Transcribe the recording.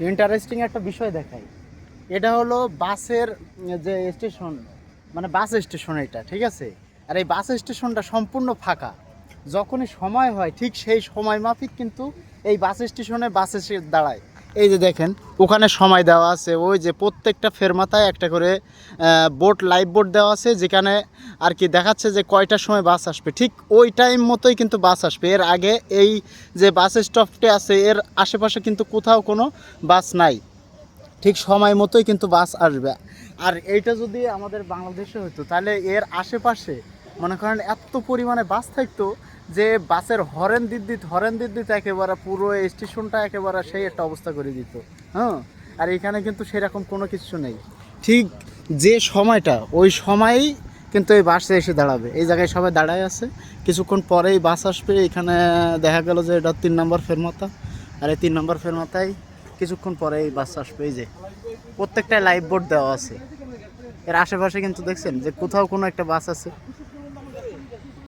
Interesting একটা বিষয় দেখাই। এটা হলো বাসের যে স্টেশন, মানে বাস স্টেশন এটা, ঠিক আছে? আর এই বাস স্টেশনটা সম্পূর্ণ ফাঁকা। যখনই সময় হয় ঠিক সেই সময় মাফিক কিন্তু এই বাস স্টেশনে বাস এসে দাঁড়ায়। এই যে দেখেন ওখানে সময় দেওয়া আছে, ওই যে প্রত্যেকটা ফেরমাথায় একটা করে বোর্ড, লাইভ বোর্ড দেওয়া আছে, যেখানে আর কি দেখাচ্ছে যে কয়টার সময় বাস আসবে। ঠিক ওই টাইম মতোই কিন্তু বাস আসবে। এর আগে এই যে বাস স্টপটি আছে এর আশেপাশে কিন্তু কোথাও কোনো বাস নাই। ঠিক সময় মতোই কিন্তু বাস আসবে। আর এইটা যদি আমাদের বাংলাদেশে হতো তাহলে এর আশেপাশে মনে করেন এত পরিমাণে বাস থাকতো যে বাসের হরেন দিত একেবারে পুরো স্টেশনটা একেবারে সেই একটা অবস্থা করে দিত। হ্যাঁ, আর এখানে কিন্তু সেরকম কোনো কিছু নেই। ঠিক যে সময়টা ওই সময়ই কিন্তু এই বাসে এসে দাঁড়াবে। এই জায়গায় সবাই দাঁড়ায় আছে, কিছুক্ষণ পরেই বাস আসবে। এখানে দেখা গেল যে এটা 3 নম্বর ফেরমাথা, আর এই 3 নম্বর ফেরমাথায় কিছুক্ষণ পরেই বাস আসবে। এই যে প্রত্যেকটা লাইভ বোর্ড দেওয়া আছে, এর আশেপাশে কিন্তু দেখছেন যে কোথাও কোনো একটা বাস আছে।